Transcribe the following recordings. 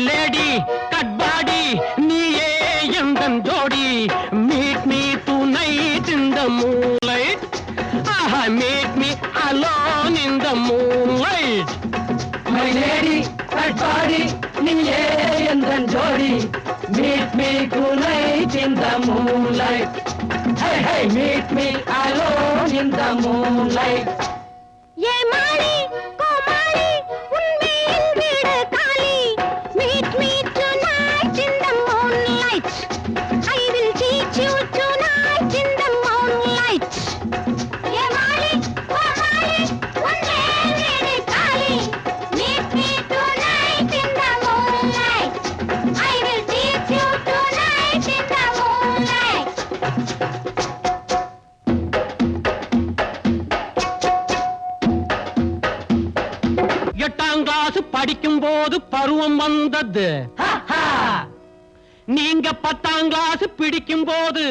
lady, cut body, நீயே எந்தன் ஜோடி. Meet me tonight in the moonlight. Meet me alone in the moonlight. My lady, cut body, நீயே எந்தன் ஜோடி. Meet me tonight in the moonlight. Hey, hey, meet me alone in the moonlight. ये माली Comali उन्मेल weed Kali. Meet me tonight in the moonlight. I will teach you tonight in the moonlight. ये माली Comali उन्मेल weed Kali. Meet me tonight in the moonlight. I will teach you tonight in the moonlight. எட்டாம் class படிக்கும் போது பருவம் வந்தது. நீங்க 10ஆம் class பிடிக்கும் போது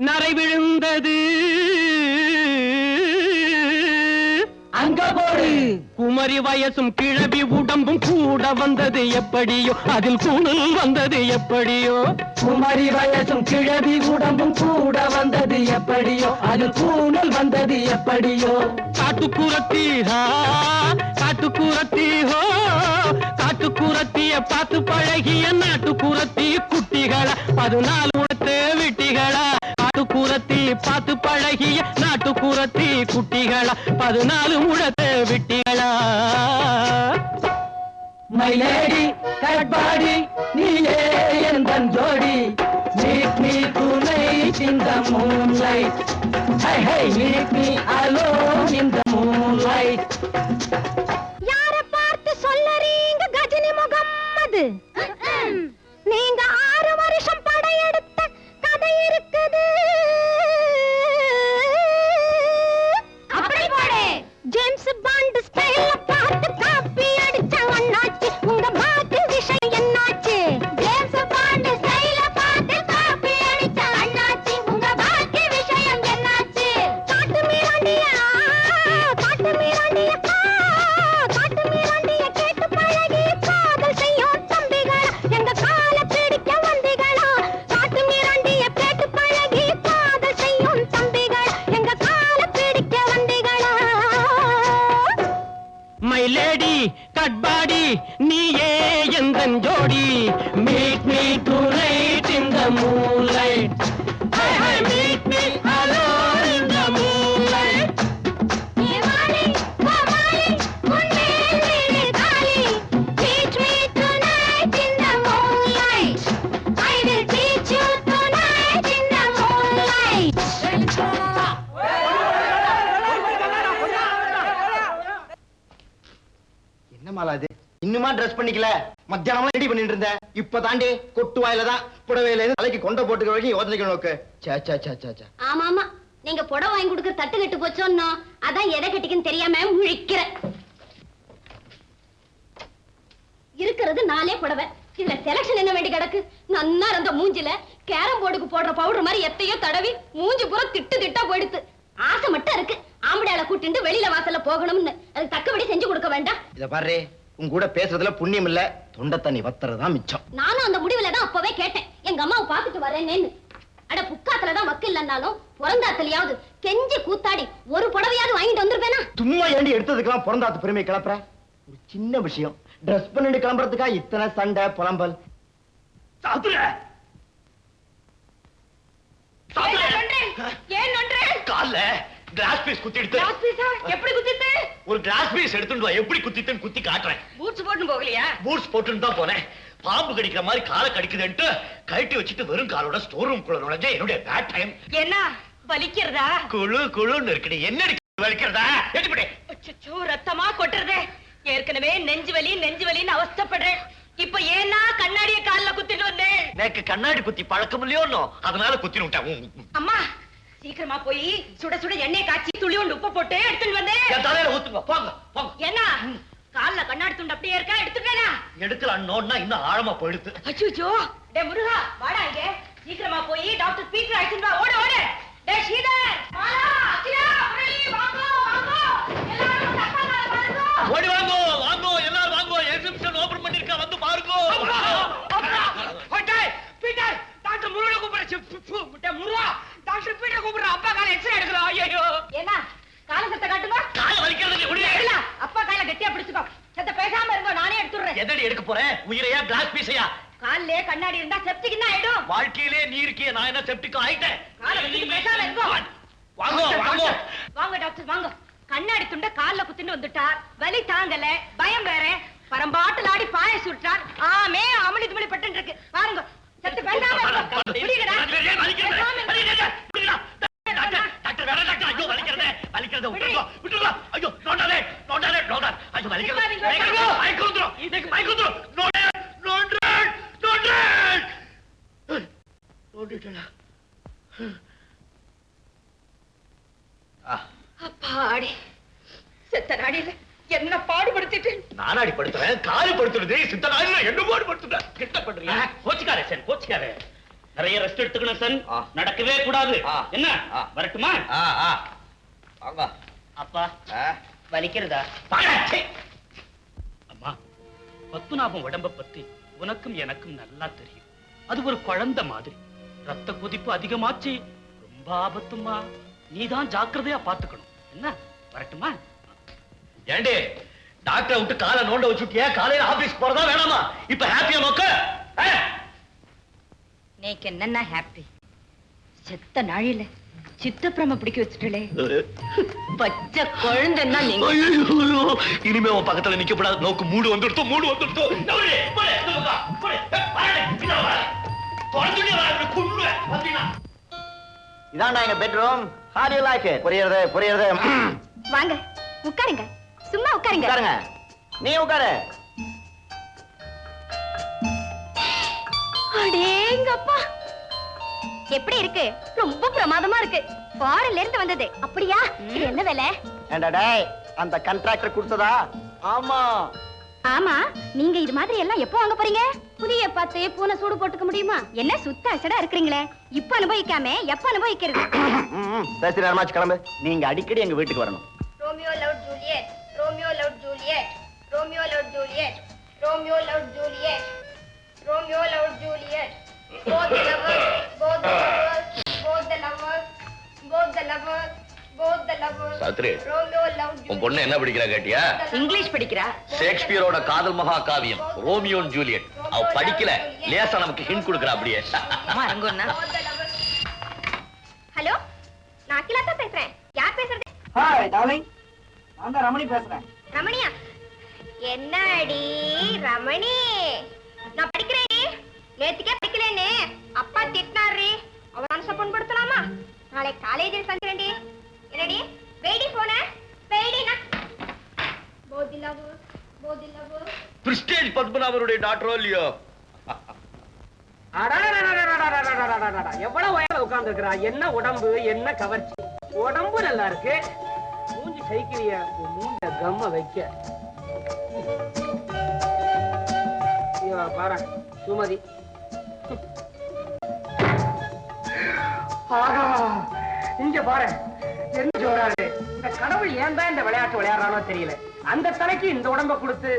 நரை விழுந்தது. அங்க போடு. குமரி வயசும் கிழவி உடம்பும் கூட வந்தது எப்படியோ, அதில் கூணல் வந்தது எப்படியோ. குமரி வயசும் கிழவி உடம்பும் கூட வந்தது எப்படியோ, அது கூணல் வந்தது எப்படியோ. காட்டுக்குரத்தி காட்டுக்குரத்தி ஹோ, காட்டுக்குரத்திய பார்த்து பழகிய நாட்டுக்குரத்தி குட்டிகளா 14 உடத்து விட்டிகளா. காட்டுக்குரத்தி பார்த்து பழகிய நாட்டுக்குரத்தி குட்டிகளா 14 உடத்து விட்டிகளா. My lady, cut body, நீயே எந்தன் ஜோடி. Meet me tonight in the moonlight. Hey, hey, meet me alone in the moonlight. யார பார்த்து சொல்லறீங்க கஜினி முகம்மது? நீங்க 6 வருஷம் படையெடுத்த கதை இருக்குது. அப்படி போடு. ஜேம்ஸ் பாண்ட் ஸ்டைல்ல பார்த்து காப்பி அடிச்ச அண்ணாச்சி, உங்க பாட்டு விஷயம் என்னாச்சு? ஜேம்ஸ் பாண்ட் ஸ்டைல்ல பார்த்து காப்பி அடிச்ச அண்ணாச்சி, உங்க பாட்டு விஷயம் என்னாச்சு? காட்டு மீராண்டியா, காட்டு மீராண்டியா, காட்டு மீராண்டிய கேட்டு பழகி காதல் செய்யும் தம்பிகளா, எங்க கால பிடிக்க வந்திகளா. காட்டு மீராண்டிய கேட்டு பழகி காதல் செய்யும் தம்பிகளா, எங்க கால பிடிக்க வந்திகளா. My lady, cut body, நீயே எந்தன் ஜோடி. Meet me tonight in the moonlight. Hey, hey, meet me alone in the moonlight. ये माली Comali उन्मेल weed Kali. Teach me tonight in the moonlight. I will teach you tonight in the moonlight. என்ன மாலா இது? இன்னுமா dress பண்ணிக்கல? மத்தியானமா ready பண்ணிட்டு இருந்தேன். இப்ப தாண்டி கொட்டு வாயில தான் புடவையில இருந்து தலைக்கு கொண்ட போட்டுக்க வரைக்கும் யோசனைக்கு நோக்கு. சே சே சே சே சே. ஆமா ஆமா, நீங்க புடவை வாங்கி கொடுக்க தட்டு கட்டு போச்சோன்னோ, அதான் எதை கட்டிக்குன்னு தெரியாம முழிக்கிறேன். இருக்கிறது 4 புடவை, இதுல செலக்ஷன் என்ன வேண்டி கிடக்கு? நன்னா இருந்த மூஞ்சில கேரம் போர்டுக்கு போடுற பவுடர் மாதிரி எத்தையோ தடவி மூஞ்சி பூரா திட்டு திட்டா போயிடுத்து. ஆசை மட்டும் இருக்கு ஆம்படையால கூட்டிட்டு வெளியில வாசல்ல போகணும்னு. அதுக்கு தக்கபடி செஞ்சு கொடுக்க வேண்டாம்? இத பாரு, உன் கூட பேசுறதுல புண்ணியம் இல்ல, தொண்டை தண்ணி வத்துறதுதான் மிச்சம். நானும் அந்த முடிவுல தான் அப்பவே கேட்டேன், எங்க அம்மாவை பாத்துட்டு வரேன்னு. அட புக்காத்துலதான் வக்கு இல்லன்னாலும் பிறந்தாத்துலயாவது கெஞ்சி கூத்தாடி ஒரு புடவையாவது வாங்கிட்டு வந்திருப்பேனா? சும்மா ஏண்டி எடுத்ததுக்கெல்லாம் பிறந்தாத்து பெருமை கிளப்புற? ஒரு சின்ன விஷயம், ட்ரெஸ் பண்ணிட்டு கிளம்புறதுக்கா இத்தனை சண்டை புலம்பல்? ஏன் நன்றே? கால்ல கிளாஸ் பீஸ் குத்திடுது. எப்படி குத்திட்டு? ஒரு கிளாஸ் பீஸ் எடுத்துட்டு வா, எப்படி குத்திட்டுன்னு குத்தி காட்டுறேன். பூட்ஸ் போட்டு போகலையா? பூட்ஸ் போட்டுன்னு தான் போனேன். பாம்பு கடிக்கிற மாதிரி காலை கடிக்குதுன்ட்டு கழட்டி வச்சுட்டு வெறும் காலோட ஸ்டோர் ரூம் குள்ள நுழைஞ்ச என்னுடைய பேட் டைம். என்ன வலிக்கிறதா? குழு குழுன்னு இருக்குடி. என்னடி வலிக்கிறதா? எடுத்துட்டே. அச்சச்சோ, ரத்தமா கொட்டுறதே. ஏற்கனவே நெஞ்சு வலின்னு அவஸ்தைப்படுறேன். இப்ப ஏன்னா கண்ணாடிய கால்ல குத்திட்டு வந்தேன். எனக்கு கண்ணாடி குத்தி பழக்கம் இல்லையோன்னு அதனால குத்திட்டு விட்டேன். அம்மா சீக்கிரமா போய் சுட சுட எண்ணெய் காய்ச்சி துளி ஒன்று உப்பு போட்டு எடுத்துட்டு வந்தேன். என் தலையில ஊத்துங்க, போங்க போங்க. என்ன கால்ல கண்ணாடி துண்டு அப்படியே இருக்கா? எடுத்துட்டேனா? எடுக்கலாம்னோன்னா இன்னும் ஆழமா போயிடுது. அச்சச்சோ, டேய் முருகா வாடா இங்க. சீக்கிரமா போய் டாக்டர் பீட்டர் அழைச்சிட்டு வா. ஓடு ஓடு. டேய் ஸ்ரீதர், மாலா, அகிலா, முரளி வாங்க வாங்க. எல்லாரும் தப்பால பாருங்க. ஓடி வாங்கோ வாங்கோ, எல்லாரும் வாங்கோ. எக்ஸிபிஷன் ஓபன் பண்ணிருக்கா, வந்து பாருங்க. எடுத்துறேன். எதடி எடுக்க போறேன்? உயிரையா கிளாஸ் பீஸையா? கால்லே கண்ணாடி இருந்தா செப்டிக் என்ன ஆயிடும்? வாழ்க்கையிலே நீ இருக்கிய நான் என்ன செப்டிக் ஆயிட்டேன்? காலை வச்சுட்டு பேசாம இருக்கோ. வாங்க வாங்க வாங்க டாக்டர் வாங்க. கண்ணாடி துண்ட கால்ல குத்திட்டு வந்துட்டார். வலி தாங்கல, பயம் வேற. பரம்பாட்டில் ஆடி பாய சுட்டார். ஆமே அமளி துமளி பட்டு இருக்கு. பாருங்க செத்து பேசாம இருக்கோ. புடிங்கடா. டாக்டர் வேற டாக்டர். ஐயோ வலிக்கிறதே வலிக்கிறதே. விட்டுருங்க விட்டுருங்க. ஐயோ நோண்டாதே நோண்டாதே நோண்டாதே. ஐயோ வலிக்கிறதே. மயக்கம் வந்துரும். இதுக்கு மயக்கம் வந்துரும். நோண்டே நோண்டே நோண்டே. நோண்டிட்டேனா? அப்பாடி செத்த நாடியில என்ன பாடுபடுத்திட்டு. நானாடி படுத்துறேன், காலு படுத்துறது. சித்த நாடில என்ன பாடுபடுத்துறேன்? கிட்ட பண்றீங்க. கோச்சிக்காரே சார், கோச்சிக்காரே. நிறைய ரெஸ்ட் எடுத்துக்கணும் சார். நடக்கவே கூடாது. என்ன வரட்டுமா? வாங்க. அப்பா வலிக்கிறதா? அம்மா, பத்மநாபம் உடம்ப பத்தி உனக்கும் எனக்கும் நல்லா தெரியும். அது ஒரு குழந்தை மாதிரி. ரத்த கொதிப்பு அதிகமாச்சு. ரொம்ப ஆபத்துமா. நீதான் ஜாக்கிரதையா பாத்துக்கணும். என்ன வரட்டுமா? ஏண்டே டாக்டரை விட்டு காலை நோண்ட வச்சுட்டியா? காலையில ஆபீஸ் போறதா வேணாமா? இப்ப ஹாப்பியா நோக்க? நீக்கு என்னன்னா ஹாப்பி? செத்த நாழில சித்தப்பிரம பிடிக்க வச்சுட்டே. பச்சை குழந்தைன்னா நீங்க. இனிமே உன் பக்கத்துல நிக்க கூடாது. நோக்கு மூடு வந்துடுத்தோம், மூடு வந்துடுத்தோம். இதான்டா எங்க bedroom. How do you like it? புரியுறது புரியுறது. வாங்க உட்காருங்க. சும்மா உட்காருங்க. உட்காருங்க. நீ உட்காரு. அடேங்கப்பா எப்படி இருக்கு? ரொம்ப பிரமாதமா இருக்கு. ஃபாரின்ல இருந்து வந்தது. அப்படியா? இது என்ன விலை? ஏண்டா டேய், அந்த கான்ட்ராக்டர் கொடுத்ததா? ஆமா. ஆமா, நீங்க இது மாதிரி எல்லாம் எப்போ வாங்க போறீங்க? புதிய பார்த்து பூனை சூடு போட்டுக்க முடியுமா? என்ன சுத்த அசடா இருக்கீங்களே. இப்ப அனுபவிக்காம எப்ப அனுபவிக்கிறது? சரி நேரமாச்சு கிளம்பு. நீங்க அடிக்கடி எங்க வீட்டுக்கு வரணும். Romeo love Juliet, Romeo love Juliet, Romeo love Juliet, Romeo love Juliet, Romeo love Juliet. Both the lovers, both the lovers, both the lovers, both the lovers, both the lovers. சாத்ரி, ரோமியோ லவ் ஜூலியட். உன் பொண்ணு என்ன படிக்கிறா கேட்டியா? English படிக்கிறா. ஷேக்ஸ்பியரோட காதல் மகா காவியம் Romeo and Juliet. அவ படிக்கல, லேசா நமக்கு ஹிண்ட் கொடுக்கறா அப்படியே. அம்மா ரங்கோண்ணா. ஹலோ, நான் அகிலாத்தா பேசுறேன். யார் பேசுறது? ஹாய் டார்லிங், நான் தான் ரமணி பேசுறேன். ரமணியா? என்னடி ரமணி? நான் படிக்கிறேன். நேத்துக்கே படிக்கலன்னு அப்பா திட்டினாரு. அவ மனச புண்படுத்தலாமா? நாளை காலேஜில் சந்திரண்டி. என்னடி வெயிடி போன வெயிடினா போதிலவு போதிலவு. பிரிஸ்டேஜ் பத்மநாபருடைய டாக்டரோ இல்லையோ? எவ்வளவு வயல உட்கார்ந்து இருக்கிறா. என்ன உடம்பு, என்ன கவர்ச்சி. உடம்பு நல்லா இருக்கு. மூஞ்சி சைக்கிளிய மூஞ்ச கம்ம வைக்க. பாரு சுமதி. இங்க பாரு என்ன சொல்றாரு. இந்த கடவுள் ஏன் தான் இந்த விளையாட்டு விளையாடுறானோ தெரியல. அந்த தலைக்கு இந்த உடம்ப கொடுத்து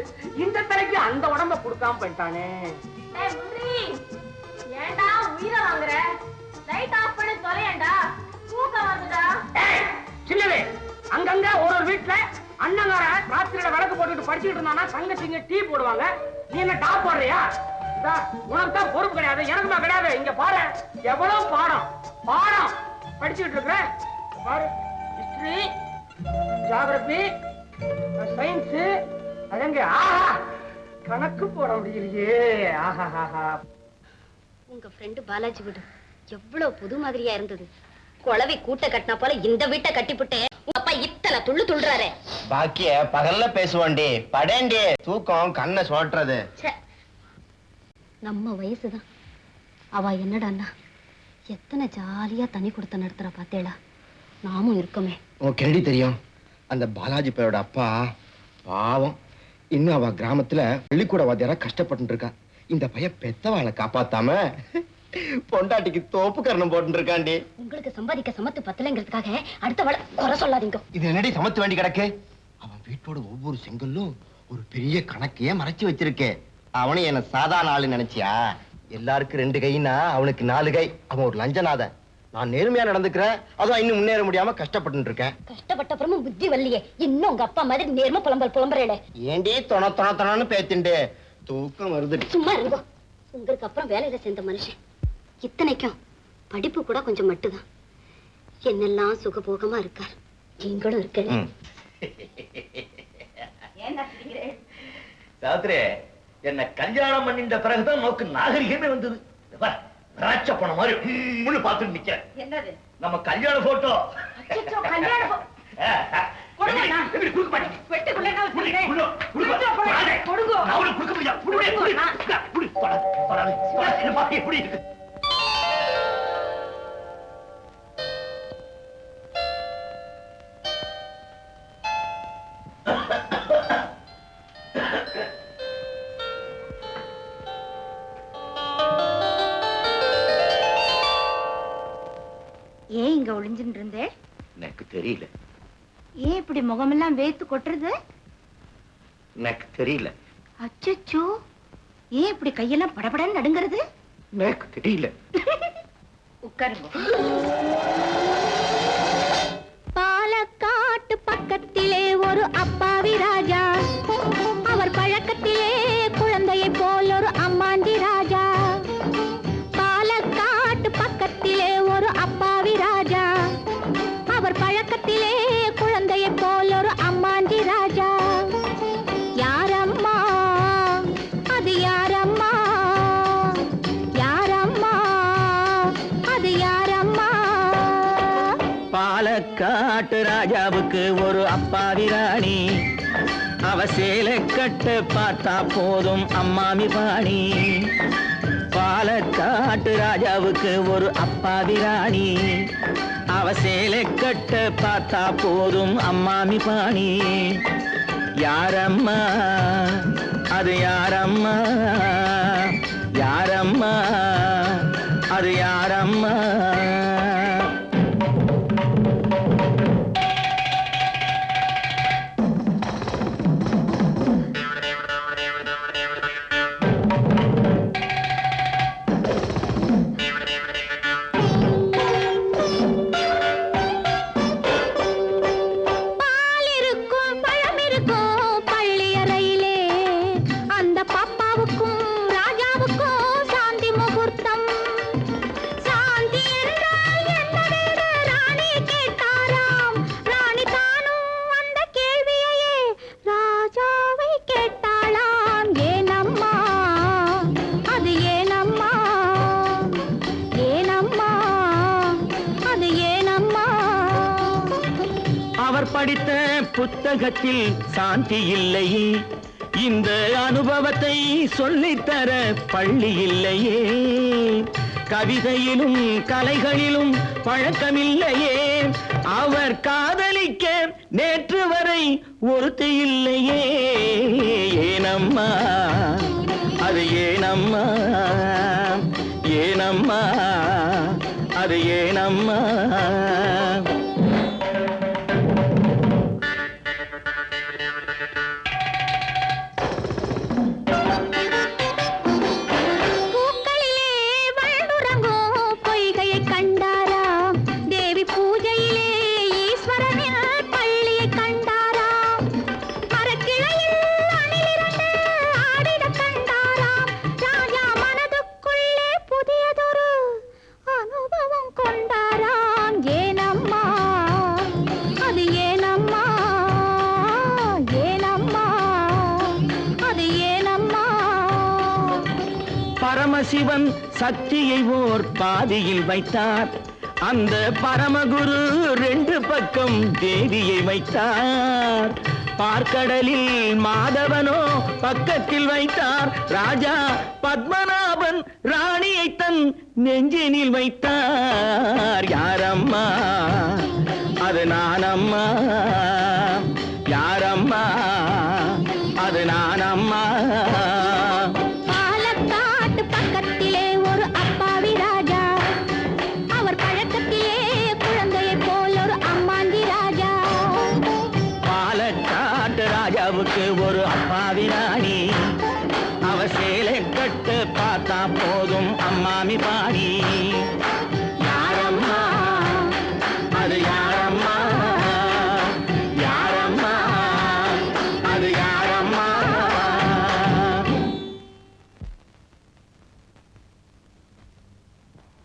இந்த தலைக்கு அந்த உடம்ப கொடுக்காம போயிட்டானே. ஏண்டா உயிரை வாங்குற? லைட் ஆஃப் பண்ணி தொலையேண்டா. தூக்கம் வருதுடா. சின்னவே, அங்கங்க ஒரு வீட்டுல அண்ணங்கார ராத்திரியில விளக்கு போட்டுட்டு படிச்சுட்டு இருந்தானா தங்கச்சிங்க டீ போடுவாங்க. நீ என்ன டாப் போடுறியா? உனக்கு தான் பொறுப்பு கிடையாது, எனக்குமா கிடையாது. இங்க பாரு எவ்வளவு பாடம் பாடம் படிச்சுட்டு இருக்கிற. பாரு ஹிஸ்டரி, ஜியோகிராபி, சயின்ஸ். அதங்க ஆஹா கணக்கு போட முடியலையே. ஆஹா. உங்க ஃப்ரெண்டு பாலாஜி வீடு எவ்வளவு புது மாதிரியா இருந்தது. குளவி கூட்ட கட்டின போல இந்த வீட்டை கட்டிப்புட்டு உங்க அப்பா இத்தனை துள்ளு துள்ளுறாரு. பாக்கிய பகல்ல பேசுவாண்டி, படேண்டி. தூக்கம் கண்ணை சுழற்றுறது. நம்ம வயசுதான். அவ என்னடான்னா எத்தனை ஜாலியா தனி கொடுத்த நடத்துற பாத்தேடா. நாமும் இருக்கோமே. உனக்கு என்னடி தெரியும்? அந்த பாலாஜி பையோட அப்பா பாவம். இன்னும் அவ கிராமத்துல பள்ளிக்கூட வாத்தியாரா கஷ்டப்பட்டு இருக்கா. இந்த பையன் பெத்தவாளை காப்பாத்தாம பொண்டாட்டிக்கு தோப்பு கரணம் போட்டு இருக்காண்டி. உங்களுக்கு சம்பாதிக்க சமத்து பத்தலைங்கிறதுக்காக அடுத்தவளை குறை சொல்லாதீங்க. இது என்னடி சமத்து வேண்டி கிடக்கு? அவன் வீட்டோட ஒவ்வொரு செங்கல்லும் ஒரு பெரிய கணக்கையே மறைச்சு வச்சிருக்கே. அவனும் என்ன சாதாரண ஆளு நினைச்சியா? எல்லாருக்கும் 2 கைன்னா அவனுக்கு 4 கை. அவன் ஒரு லஞ்சநாதன். நான் நேர்மையா நடந்துக்கிறேன், அதுவும் இன்னும் முன்னேற முடியாம கஷ்டப்பட்டு இருக்கேன். கஷ்டப்பட்ட அப்புறமும் புத்தி வரலையே, இன்னும் உங்க அப்பா மாதிரி நேர்ம புலம்புறேல. ஏண்டி தொண பேத்திண்டு தூக்கம் வருது. சும்மா இருங்கோ. உங்களுக்கு அப்புறம் வேலையில சேர்ந்த மனுஷன். இத்தனைக்கும் படிப்பு கூட கொஞ்சம் மட்டும்தான். என்னெல்லாம் சுகபோகமா இருக்கார். நீங்களும் இருக்க. சாத்திரே, என்ன கல்யாணம் பண்ணிட்ட பிறகுதான் நோக்கு நாகரிகமே வந்தது. ராட்ச போன மாதிரி முழு பார்த்துட்டு நிக்க. என்னது நம்ம கல்யாண போட்டோ. எப்படி இருக்கு? ஏன் இங்க ஒளிஞ்சுட்டு இருந்தே? எனக்கு தெரியல. ஏன் இப்படி முகமெல்லாம் வேத்து கொட்டுறது? எனக்கு தெரியல. அச்சச்சோ, ஏன் இப்படி கையெல்லாம் படபடன்னு நடுங்கிறது? எனக்கு தெரியல. உட்காருங்க. பாலக்காட்டு பக்கத்திலே ஒரு அப்பாவி ராஜா, அவர் பழக்கத்திலே குழந்தையை போல் ஒரு அம்மாண்டி ராஜா. பாலக்காட்டு பக்கத்திலே ஒரு அப்பாவி ராஜா, அவர் பழக்கத்திலே குழந்தையை போல் ஒரு அம்மாண்டி ராஜா. யாரம்மா அது யாரம்மா? யாரம்மா அது யாரம்மா? பாலக்காட்டு ராஜாவுக்கு ஒரு அப்பாவி ராணி, அவ சேலை கட்ட பார்த்தா போதும் அம்மாமி பாணி. பாலக்காட்டு ராஜாவுக்கு ஒரு அப்பாவி ராணி, அவ சேலை கட்ட பார்த்தா போதும் அம்மாமி பாணி. யாரம்மா அது யாரம்மா? யாரம்மா அது யாரம்மா? பால் இருக்கும் பழம் இருக்கும் பள்ளியறையிலே, அந்த பாப்பாவுக்கும் ராஜாவுக்கும் சாந்தி முகூர்த்தம். சாந்தி என்றால் என்னவென்று ராணி கேட்டாராம். ராணி தானும் அந்த கேள்வியையே ராஜாவை கேட்டாளாம். ஏனம்மா அது ஏனம்மா? ஏனம்மா அது ஏனம்மா? அவர் படித்த புத்தகத்தில் சாந்தி இல்லையே, இந்த அனுபவத்தை சொல்லித்தர பள்ளி இல்லையே. கவிதையிலும் கலைகளிலும் பழக்கமில்லையே, அவர் காதலிக்க நேற்று வரை ஒருத்தி இல்லையே. ஏனம்மா அது ஏனம்மா? ஏனம்மா அது ஏனம்மா? பூக்களிலே வள்ளுறங்கும் பொய்கையை கண்டாராம். தேவி பூஜையிலே ஈஸ்வரனின் பள்ளியை கண்டாராம். மரக்கிளையில் அணிலிரண்டு ஆடிடக் கண்டாராம். ராஜா மனதுக்குள்ளே புதியதொரு அனுபவம் கொண்டாராம். ஏனம்மா அது ஏனம்மா? ஏனம்மா அது ஏனம்மா? பரமசிவன் சக்தியை ஓர் பாதியில் வைத்தார், அந்த பரமகுரு ரெண்டு பக்கம் தேவியை வைத்தார். பார்க்கடலில் மாதவனோ பக்கத்தில் வைத்தார். ராஜா பத்மநாபன் ராணியை தன் நெஞ்சினில் வைத்தார். யாரம்மா அது நானம்மா? யாரம்மா அது நானம்மா? பாலக்காட்டு பக்கத்திலே ஒரு அப்பாவி ராஜா, அவர் பழக்கத்திலே குழந்தையை போல் ஒரு அம்மாண்டி ராஜா. பாலக்காட்டு ராஜாவுக்கு ஒரு அப்பாவி ராணி, அவ சேலை கட்டு பார்த்தா போதும் அம்மாமி பாணி. யாரம்மா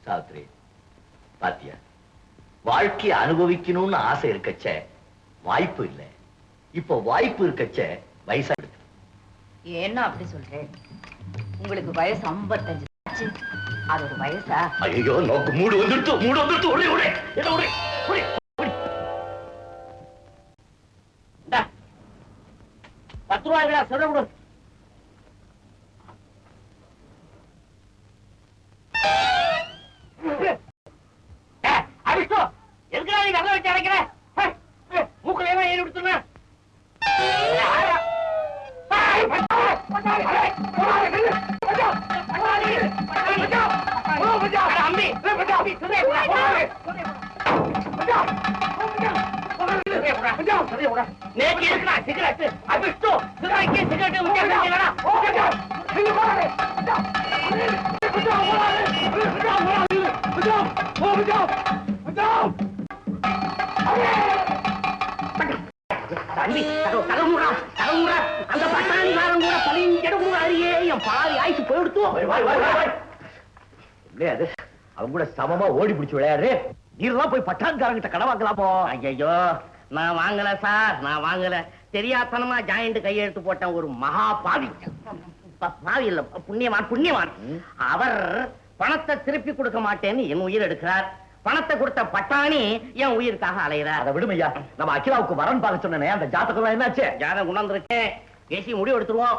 சாவித்ரி, பாத்தியா, வாழ்க்கையை அனுபவிக்கணும்னு ஆசை இருக்கச்சே வாய்ப்பு இல்லை. இப்போ வாய்ப்பு இருக்கச்சே வயசா இருக்கு. ஏன்னா அப்படி சொல்றேன்? உங்களுக்கு வயசு 55 ஆச்சு. அது ஒரு வயசா? ஐயோ, நோக்கு மூடு வந்துடுத்து ஒரே ஒரே என்ன ஒரே ஒரே 10 ரூபாய்களா சொல்ல விடு. அடிச்சோ, எதுக்குடா நீ கதை வச்சு அடைக்கிற? மூக்கல ஏன் ஏறி விடுத்துனா? நேற்று இருக்கிறா சிகரெட் அபிஷ்டு சிகரெட் சிகரெட் வித்தியாசம் அந்த பட்டாணிக்காரன் கூட பழிஞ்செடுக்கும் அருகே என் பாதி ஆயிட்டு போயிடுத்து. அவங்க கூட சமமா ஓடி பிடிச்சு விளையாடு. நீர்லாம் போய் பட்டான்காரங்கிட்ட கடை வாங்கலாமோ? ஐயோ, நான் வாங்கல சார், நான் வாங்கல. தெரியாதனமா ஜாயிண்ட் கையெழுத்து போட்ட ஒரு மகா பாவி. பாவி இல்ல, புண்ணியவான். அவர் பணத்தை திருப்பி கொடுக்க மாட்டேன்னு என் உயிர் எடுக்கிறார். பணத்தை கொடுத்த பட்டாணி என் உயிருக்காக அலைகிறார். அதை விடுமையா, நம்ம அகிலாவுக்கு வரன் பார்க்க சொன்னேன். அந்த ஜாதகம் என்னாச்சு? ஜாதகம் கொண்டாந்துருக்கேன். பேசி முடிவு எடுத்துருவோம்.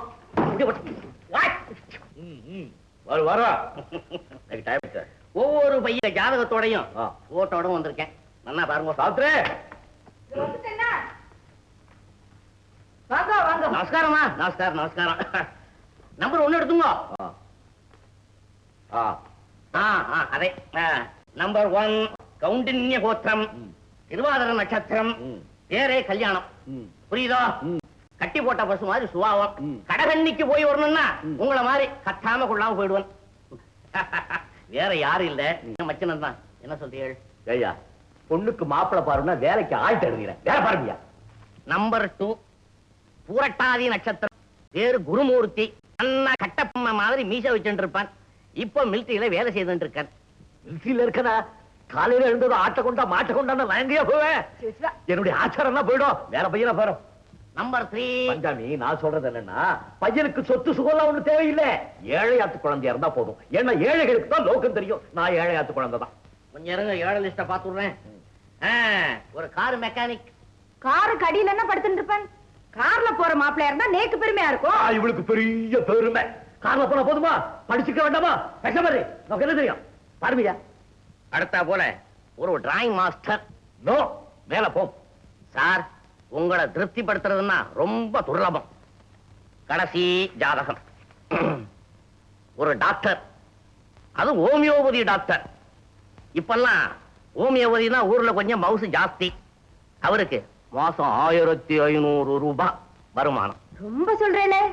ஒவ்வொரு பைய ஜாதகத்தோடையும் போட்டோட வந்திருக்கேன். நல்லா பாருங்க. சாப்பிட்டு நமஸ்காரமா. நமஸ்காரம். நம்பர் 1 எடுத்துங்க. அதே நம்பர் 1 கௌண்டின்ய கோத்திரம், திருவாதிரை நட்சத்திரம், பேரே கல்யாணம். புரியுதோ? கட்டி போட்ட பசு மாதிரி சுபாவம். கடகண்ணிக்கு போய் வரணும்னா உங்களை மாதிரி கட்டாம கொள்ளாம போயிடுவேன். வேற யாரும் இல்ல, மச்சனம் தான். என்ன சொல்றீங்க? ஐயா, பொண்ணுக்கு மாப்பிளை பாருன்னா வேலைக்கு ஆள் தருகிறேன். வேற பாருங்க. நம்பர் 2 பூரட்டாதி நட்சத்திரம், பேரு குருமூர்த்தி. அண்ணா கட்டப்பம்ம மாதிரி மீச வச்சுட்டு இருப்பான். இப்ப மிலிட்டரியில வேலை செய்துட்டு இருக்கான். மிலிட்டரியில இருக்கனா? காலையில எழுந்தது ஆட்ட கொண்டா மாட்ட கொண்டா நான் எங்கேயா போவேன்? என்னுடைய ஆச்சாரம் தான் போயிடும். வேற பையனா பாரு. நம்பர் 3 பஞ்சாமி, நான் சொல்றது என்னன்னா, பையனுக்கு சொத்து சுகம்லாம் ஒண்ணு தேவையில்லை. ஏழையாத்து குழந்தையா இருந்தா போதும். ஏன்னா ஏழைகளுக்கு தான் லோகம் தெரியும். நான் ஏழையாத்து குழந்தை தான். கொஞ்சம் இருங்க, ஏழை லிஸ்ட பாத்து விடுறேன். ஒரு கார் மெக்கானிக். காருக்கு அடியில என்ன படுத்துட்டு இருப்பேன்? கார்ல போற மாப்பிள்ளையா இருந்தா நேக்கு பெருமையா இருக்கும். இவளுக்கு பெரிய பெருமை. கார்ல போனா போதுமா? படிச்சுக்க வேண்டாமா? பேசாம நமக்கு என்ன தெரியும்? பாருமையா. அடுத்தா போல ஒரு டிராயிங் மாஸ்டர். நோ, மேல போ. சார், உங்களை திருப்திப்படுத்துறதுன்னா ரொம்ப துர்லபம். கடைசி ஜாதகம். ஒரு டாக்டர், அது ஹோமியோபதி டாக்டர். இப்பெல்லாம் ஹோமியோபதினா ஊர்ல கொஞ்சம் மவுசு ஜாஸ்தி. அவருக்கு மாசம் 1500 ரூபாய் வருமானம். ரொம்ப சொல்றேனே,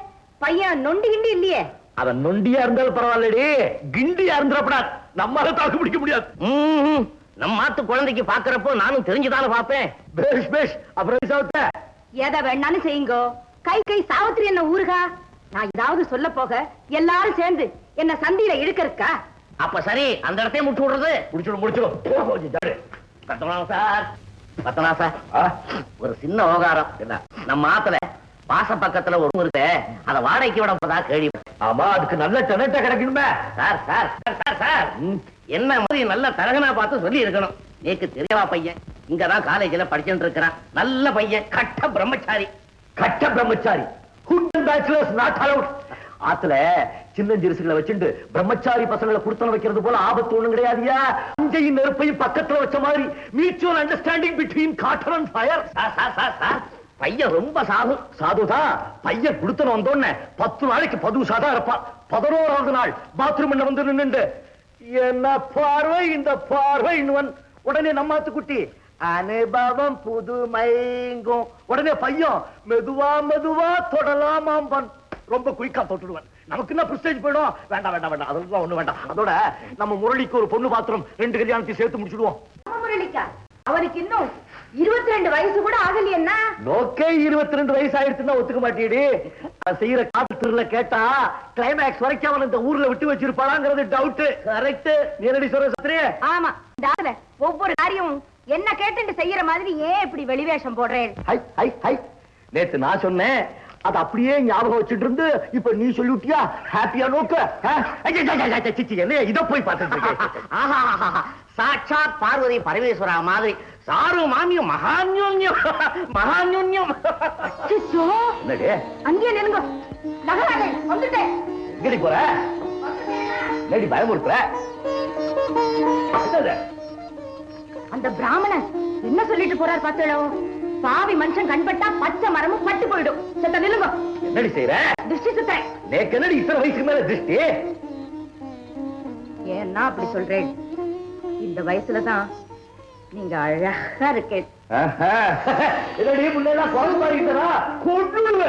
பையன் நொண்டி கிண்டி இல்லையே. அவன் நொண்டியா இருந்தாலும் பரவாயில்லடி, கிண்டியா இருந்துடப்படாது. நம்மளால தாக்கு பிடிக்க முடியாது. நம்ம மாத்து குழந்தைக்கு பாக்குறப்போ நானும் தெரிஞ்சுதானே பாப்பேன். பேஷ் பேஷ். அப்புறம் சாப்பிட்ட எதை வேணாலும் செய்யுங்கோ. கை சாவித்திரி என்ன ஊருகா? நான் ஏதாவது சொல்ல போக எல்லாரும் சேர்ந்து என்ன சந்தியில இழுக்கறக்கா? அப்ப சரி, அந்த இடத்தையே முடிச்சு விடுறது. முடிச்சிடும். பத்தனா சார், ஒரு சின்ன விவகாரம். என்ன? நம்ம ஆத்துல வாச பக்கத்துல ஒரு இருக்கு, அத வாடகைக்கு விட போதா கேள்வி. ஆமா, அதுக்கு நல்ல டெனட்ட கிடைக்கணுமே. சார் சார் சார் சார், என்ன மாதிரி நல்ல தரகனா பார்த்து சொல்லி இருக்கணும். நேக்கு தெரியவா பையன் இங்கதான் காலேஜ்ல படிச்சுட்டு இருக்கிறான். நல்ல பையன், கட்ட பிரம்மச்சாரி. ஆத்துல சின்னஞ்சிறுசுகளை வச்சுட்டு பிரம்மச்சாரி பசங்களை குடுத்தன வைக்கிறது போல ஆபத்து ஒண்ணும் கிடையாதுயா. அஞ்சையும் நெருப்பையும் பக்கத்துல வச்ச மாதிரி mutual understanding between cotton and fire. பையன் ரொம்ப சாதுதான். பையன் குடுத்தன வந்தோடனே 10 நாளைக்கு 10 சாதா இருப்பான். 11வது நாள் பாத்ரூம் வந்து நின்று என்ன பார்வை இந்த பார்வை. உடனே நம்மாத்து குட்டி அனுபவம் புதுமைங்கும். உடனே பையன் மெதுவா தொடலாமாம்பன். ரொம்ப குயிக்கா தொட்டுடுவன். நமக்கு என்ன பிரிஸ்டேஜ் போயிடும். வேண்டாம் அதெல்லாம் ஒண்ணு வேண்டாம். அதோட நம்ம முரளிக்கு ஒரு பொண்ணு பாத்திரம் 2 கல்யாணத்தையும் சேர்த்து முடிச்சுடுவோம். முரளிக்கா அவருக்கு இன்னும் 22 வயசு கூட ஆகலையேன்னா. நோக்கே 22 வயசு ஆயிடுச்சுன்னா ஒத்துக்க மாட்டேடி. செய்யற காட்டுல கேட்டா கிளைமேக்ஸ் வரைக்கும் அவன் இந்த ஊர்ல விட்டு வச்சிருப்பாளாங்கிறது டவுட். கரெக்ட். நேரடி சொல்ற சத்ரே. ஆமா, டாக்டர் ஒவ்வொரு காரியமும் என்ன கேட்டு செய்யற மாதிரி ஏன் இப்படி வெளிவேஷம் போடுறேன்? High high high. நேத்து நான் சொன்னேன், அது அப்படியே ஞாபகம் வச்சுட்டு இருந்து இப்ப நீ சொல்லிட்டியா? ஹாப்பியா நோக்கு. என்ன இத போய் பார்த்துட்டு சாட்சாத் பார்வதி பரமேஸ்வரா மாதிரி சாரு மாமியும் மகான்யோன்யம் மகான்யோன்யம். என்னடே அங்கே நின்னுங்க. நகராதே, வந்துட்டேன். எங்கடி போற? லேடி பயமுறுத்துற. அந்த பிராமணன் என்ன சொல்லிட்டு போறார் பார்த்தோ? பாவி மனுஷன் கண்பட்டா பச்சை மரமும் பட்டு போயிடும். செத்த நில்லுங்க. என்னடி செய்யற? திருஷ்டி சுத்த. நேக்கு என்னடி இத்தனை வயசுக்கு மேல திருஷ்டி? ஏன்னா அப்படி சொல்றேன்? இந்த வயசுலதான் நீங்க அழகா இருக்கேன். என்னடி முன்னெல்லாம் குழந்தை மாறிட்டா கொண்டு